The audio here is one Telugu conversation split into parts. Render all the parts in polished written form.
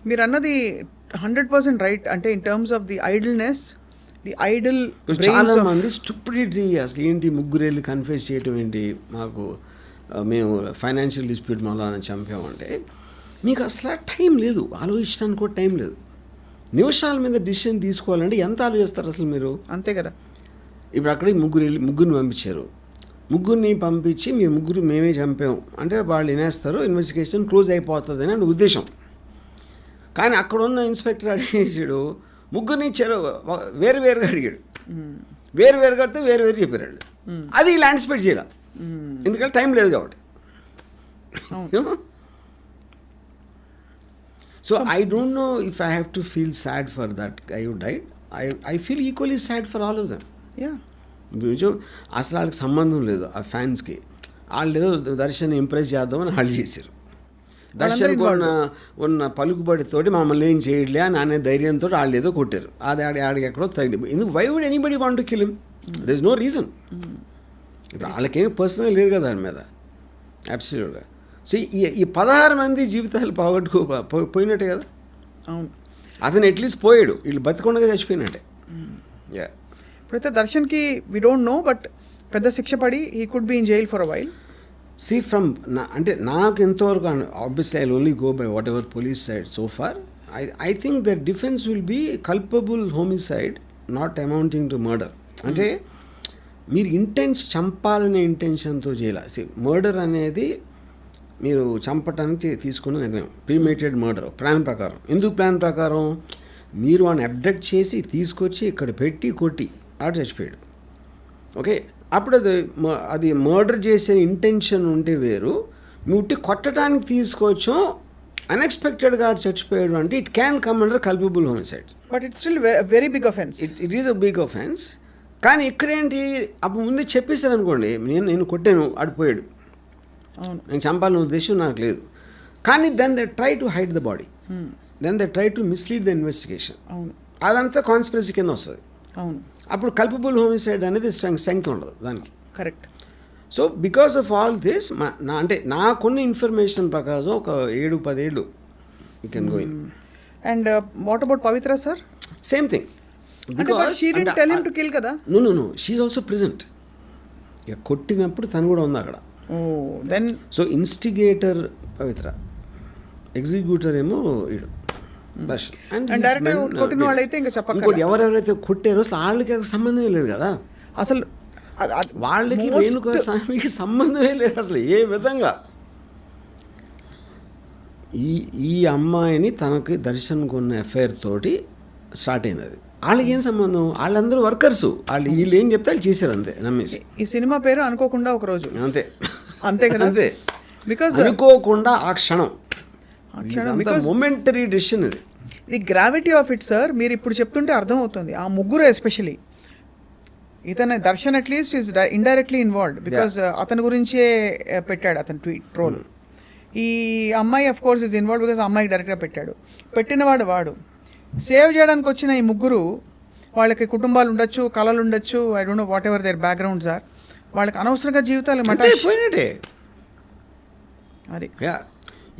మీరు అన్నది 100% రైట్. అంటే in terms of the idleness, the idle చాలా మంది స్టూపిడిటీ, అసలు ఏంటి ముగ్గురేళ్ళు కన్ఫ్యూజ్ చేయటం ఏంటి, మాకు మేము ఫైనాన్షియల్ డిస్ప్యూట్ మళ్ళీ చంపామంటే మీకు అసలు టైం లేదు, ఆలోచించడానికి కూడా టైం లేదు. నిమిషాల మీద డిసిషన్ తీసుకోవాలంటే ఎంత ఆలోచిస్తారు అసలు మీరు? అంతే కదా. ఇప్పుడు అక్కడికి ముగ్గురిని పంపించారు. ముగ్గురిని పంపించి మీ ముగ్గురు మేమే చంపాం అంటే వాళ్ళు వినేస్తారు, ఇన్వెస్టిగేషన్ క్లోజ్ అయిపోతుంది అని ఉద్దేశం. కానీ అక్కడ ఉన్న ఇన్స్పెక్టర్ అడిగేసాడు, ముగ్గురిని ఇచ్చారు, వేరుగా అడిగాడు, వేరుగా అడితే వేరు చెప్పారు. అది ఇలా యాంటిసిపేట్ చేయాలి, ఎందుకంటే టైం లేదు కాబట్టి. So I don't no if I have to feel sad for that guy who died. I feel equally sad for all of them. అసలు వాళ్ళకి సంబంధం లేదు ఆ ఫ్యాన్స్కి. వాళ్ళు ఏదో దర్శన్ ఇంప్రెస్ చేద్దామని వాళ్ళు చేశారు. దర్శన్ ఉన్న పలుకుబడితోటి మమ్మల్ని ఏం చేయట్లే అని అనే ధైర్యంతో వాళ్ళు ఏదో కొట్టారు. అది ఆడికి ఎక్కడో తగిలి. ఎందుకు why would anybody want to kill him? There is no reason. ఇప్పుడు వాళ్ళకేం పర్సనల్ లేదు కదా దాని మీద. అబ్సల్యూట్గా. సో ఈ 16 మంది జీవితాలు పోయినట్టే కదా. అవును, అతను అట్లీస్ట్ పోయాడు, వీళ్ళు బతికొండగా చచ్చిపోయినట్టే. యా, ఇప్పుడైతే దర్శన్కి వి డోంట్ నో, బట్ పెద్ద శిక్ష పడి he could be in jail for a while. See from అంటే నాకు ఎంతవరకు obviously I only go by whatever police side so far. I think the defence will be culpable homicide not amounting to murder. అంటే మీరు చంపాలనే ఇంటెన్షన్తో చేయాలి. మర్డర్ అనేది మీరు చంపటానికి తీసుకున్న నిర్ణయం, ప్రీమేటెడ్ మర్డర్, ప్లాన్ ప్రకారం. ఎందుకు ప్లాన్ ప్రకారం? మీరు వాడిని అబ్డక్ట్ చేసి తీసుకొచ్చి ఇక్కడ పెట్టి కొట్టి ఆడ చచ్చిపోయాడు. ఓకే, అప్పుడు అది మర్డర్ చేసే ఇంటెన్షన్ ఉంటే వేరు. ముట్టి కొట్టడానికి తీసుకొచ్చాం, అన్ఎక్స్పెక్టెడ్గా చచ్చిపోయాడు అంటే it can come under culpable homicide. But it's still very big offence. It is a big offence. కానీ ఇక్కడేంటి, అప్పుడు ముందే చెప్పేశారు అనుకోండి, నేను కొట్టాను ఆడిపోయాడు, నేను చంపాలనే ఉద్దేశం నాకు లేదు. కానీ then they try to hide the body, then they try to mislead the investigation. అదంతా కాన్స్పిరసీ కింద వస్తుంది. అవును, అప్పుడు కల్పబుల్ హోమిసైడ్ అనేది స్ట్రెంగ్త్ ఉండదు దానికి. Correct. So because of all this అంటే నాకున్న ఇన్ఫర్మేషన్ ప్రకారం ఒక 7-10 ఏళ్ళు you can go in. And what about Pavithra sir? Same thing. No she also present. ఇక కొట్టినప్పుడు తను కూడా ఉంది అక్కడ. Then so instigator Pavithra, executor ఏమో వీడు దర్శన్. ఇంకోటి ఎవరెవరైతే కొట్టారో అసలు వాళ్ళకి సంబంధమే లేదు కదా. అసలు వాళ్ళకి రేణుకా స్వామికి సంబంధమే లేదు అసలు ఏ విధంగా. ఈ అమ్మాయిని తనకి దర్శన్ కొన్న ఎఫ్ఐఆర్ తోటి స్టార్ట్ అయింది. అది వాళ్ళకి ఏం సంబంధం? వాళ్ళందరూ వర్కర్స్, వీళ్ళు ఏం చెప్తే వాళ్ళు చేశారు అంతే, నమ్మేసి. ఈ సినిమా పేరు అనుకోకుండా ఒక రోజు అంతే కదా. అంతే, బికాజ్ అనుకోకుండా ఆ క్షణం మొమెంటరీ డెసిషన్. ఇది the gravity of it sir. మీరు ఇప్పుడు చెప్తుంటే అర్థమవుతుంది. ఆ ముగ్గురు ఎస్పెషలీ, ఇతను Darshan at least is indirectly involved because అతని గురించే పెట్టాడు అతను ట్రోల్. ఈ అమ్మాయి of course is involve because అమ్మాయికి డైరెక్ట్గా పెట్టినవాడు వాడు. సేవ్ చేయడానికి వచ్చిన ఈ ముగ్గురు, వాళ్ళకి కుటుంబాలు ఉండొచ్చు, కళలు ఉండొచ్చు, I don't know whatever their backgrounds are, వాళ్ళకి అనవసరంగా జీవితాలు పోయినట్టే. అది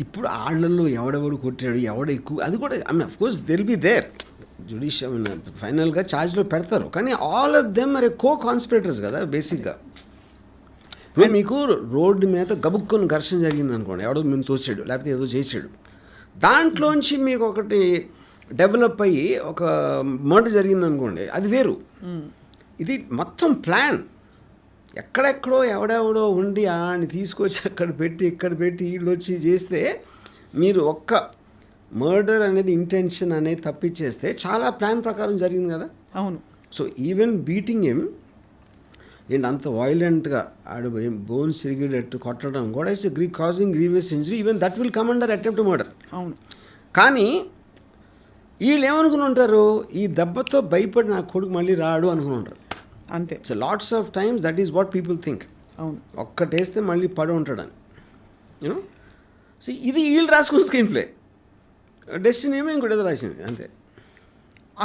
ఇప్పుడు వాళ్ళల్లో ఎవడెవడు కొట్టాడు, ఎవడ ఎక్కువ, అది కూడా I mean of course they will be there. Judicial ఫైనల్గా ఛార్జ్లో పెడతారు, కానీ all of them are co conspirators కదా బేసిక్గా. ఇప్పుడు మీకు రోడ్డు మీద గబుక్కుని ఘర్షణ జరిగింది అనుకోండి, ఎవడో మేము తోసాడు లేకపోతే ఏదో చేసాడు, దాంట్లోంచి మీకు ఒకటి డెవలప్ అయ్యి ఒక మర్డర్ జరిగింది అనుకోండి, అది వేరు. ఇది మొత్తం ప్లాన్. ఎక్కడెక్కడో ఎవడెవడో ఉండి ఆని తీసుకొచ్చి అక్కడ పెట్టి ఇక్కడ పెట్టి వీళ్ళు వచ్చి చేస్తే, మీరు ఒక్క మర్డర్ అనేది ఇంటెన్షన్ అనేది తప్పించేస్తే చాలా ప్లాన్ ప్రకారం జరిగింది కదా. అవును. సో ఈవెన్ బీటింగ్ హిమ్ ఏంటి అంత వైలెంట్గా ఆడు బోన్స్ సిరిగేటట్టు కొట్టడం కూడా it's causing grievous injury, even that will come under attempt murder. అవును. కానీ వీళ్ళు ఏమనుకుని ఉంటారు, ఈ దెబ్బతో భయపడి నా కొడుకు మళ్ళీ రాడు అనుకుని ఉంటారు అంతే. So lots of times that is what people think. అవును, ఒక్కటేస్తే మళ్ళీ పడి ఉంటాడని. యూనో, సో ఇది వీళ్ళు రాసుకున్న స్క్రీన్ ప్లే, డెస్టినీ ఏమో ఇంకోటి ఏదో రాసింది అంతే.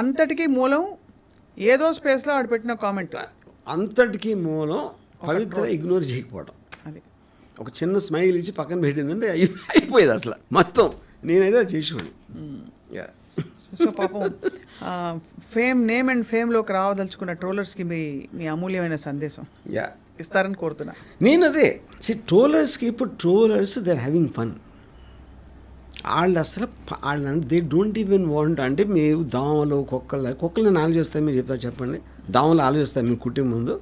అంతటికీ మూలం ఏదో స్పేస్లో ఆడు పెట్టిన కామెంట్. అంతటికీ మూలం పవిత్ర ఇగ్నోర్ చేయకపోవడం. అది ఒక చిన్న స్మైల్ ఇచ్చి పక్కన పెట్టిందంటే అయిపోయేది అసలు మొత్తం. నేనైతే అది చేసేవాడిని. సో పాపం నేమ్ అండ్ ఫేమ్లోకి రావదలుచుకున్న ట్రోలర్స్కి మీ అమూల్యమైన సందేశం ఇస్తారని కోరుతున్నా. నేను అదే ట్రోలర్స్కి ఇప్పుడు trollers they are having fun. వాళ్ళు అసలు వాళ్ళు దే డోంట్ ఈవెన్ వాంట్, అంటే మేము దోమలు కుక్కలు ఆలోచిస్తాయి, మీరు చెప్తారు చెప్పండి, దోమలు ఆలోచిస్తాయి మీకు కుట్టే ముందు,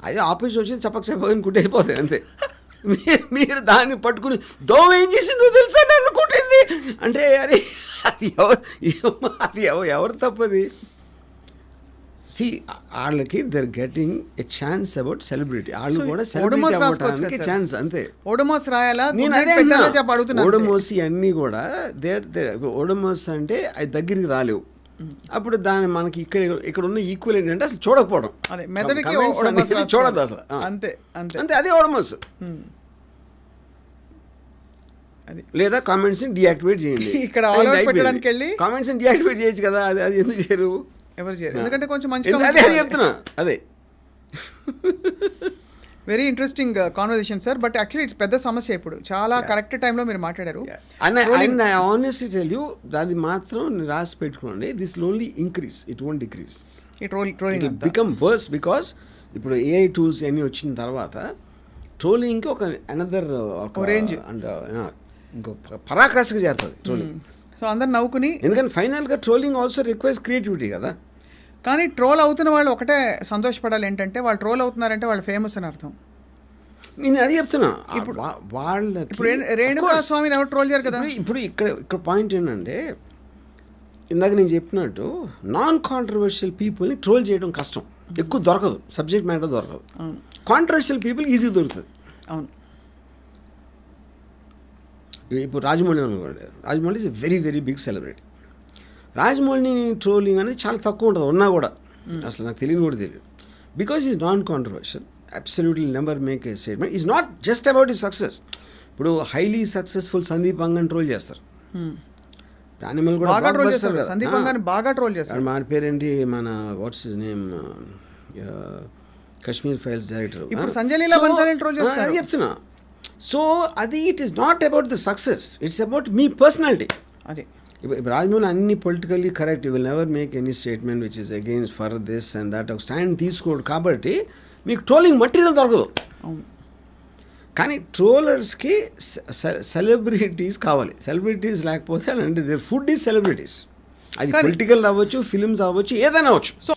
అదే ఆఫీస్ వచ్చి చెప్పని కుట్టి వెళ్ళిపోతాయి అంతే. మీరు దాన్ని పట్టుకుని దోమ ఏం చేసిందో తెలుసా నన్ను కుట్టింది అంటే అరే అది ఎవరు తప్పది. సి వాళ్ళకి they're getting a chance about celebrity. వాళ్ళు కూడా సెలబ్రిటీ అవ్వడానికి ఛాన్స్ అంతే. ఓడమోస్ రాయాలా? నేను అదే ఓడమోసి అన్నీ కూడా ఓడమోస్ అంటే అది దగ్గరికి రాలేవు. అప్పుడు దాన్ని మనకి ఇక్కడ ఉన్న ఈక్వల్ ఏంటంటే అసలు చూడకపోవడం, చూడదు అసలు అంతే అంతే అంతే. అదే ఓడమోస్. లేదా కామెంట్స్ డియాక్టివేట్ చేయండి. ఇక్కడ కామెంట్స్ డియాక్టివేట్ చేయొచ్చు కదా, అది ఎందుకు చేయరు? ఎవరు చేయరు, ఎందుకంటే కొంచెం మంచి అదే చెప్తున్నా. అదే very interesting conversation sir. But actually it's పెద్ద సమస్య ఇప్పుడు. చాలా కరెక్ట్ టైంలో మీరు మాట్లాడారు. And I honestly tell you, అది మాత్రం రాసి పెట్టుకోండి, this will only increase, it won't decrease. It will become worse because ఇప్పుడు ఏఐ టూల్స్ అన్నీ వచ్చిన తర్వాత ట్రోలింగ్కి ఒక అనదర్ రేంజ్ ఇంకొక పరాకాష్ఠకు చేరుతుంది ట్రోలింగ్. సో అందరు నవ్వుకుని, ఎందుకంటే ఫైనల్గా ట్రోలింగ్ ఆల్సో రిక్వైర్స్ క్రియేటివిటీ కదా. కానీ ట్రోల్ అవుతున్న వాళ్ళు ఒకటే సంతోషపడాలి, ఏంటంటే వాళ్ళు ట్రోల్ అవుతున్నారంటే వాళ్ళు ఫేమస్ అని అర్థం. నేను అది చెప్తున్నా. ఇప్పుడు ఇప్పుడు రేణుకా స్వామిని ఎవరు ట్రోల్ చేయరు కదా. ఇప్పుడు ఇక్కడ పాయింట్ ఏంటంటే, ఇందాక నేను చెప్పినట్టు నాన్ కాంట్రవర్షియల్ పీపుల్ని ట్రోల్ చేయడం కష్టం, ఎక్కువ దొరకదు, సబ్జెక్ట్ మ్యాటర్ దొరకదు. కాంట్రవర్షియల్ పీపుల్ ఈజీగా దొరుకుతుంది. అవును. ఇప్పుడు రాజమౌళి అనుకోండి, Rajamouli is a very very big celebrity. రాజమౌళిని ట్రోలింగ్ అనేది చాలా తక్కువ ఉంటుంది, ఉన్నా కూడా అసలు నాకు తెలియదు కూడా తెలియదు. Because is non controversial, absolutely never make a statement, is not just about ఈ సక్సెస్. ఇప్పుడు హైలీ సక్సెస్ఫుల్ సందీప్ అంగన్ ట్రోల్ చేస్తారు, యానిమల్ కూడా బాగా ట్రోల్ చేస్తారు. సందీప్ అంగన్ బాగా ట్రోల్ చేస్తారు. మన పేరేంటి, మన what's his name, Kashmir files director. ఇప్పుడు సంజయ్ లీలా బన్సాలీని ట్రోల్ చేస్తారు. చెప్తున్నా. సో అది it is not about the success, it's about me personality. అదే ఇప్పుడు రాజమౌళి అన్ని politically correct, you will never make any statement which is against for this and that, ఒక స్టాండ్ తీసుకోడు కాబట్టి మీకు ట్రోలింగ్ మటీరియల్ దొరకదు. కానీ ట్రోలర్స్కి సెలబ్రిటీస్ కావాలి. సెలబ్రిటీస్ లేకపోతే అంటే దేర్ ఫుడ్ ఈజ్ సెలబ్రిటీస్. అది పొలిటికల్ అవ్వచ్చు, ఫిలిమ్స్ అవ్వచ్చు, ఏదైనా అవ్వచ్చు. సో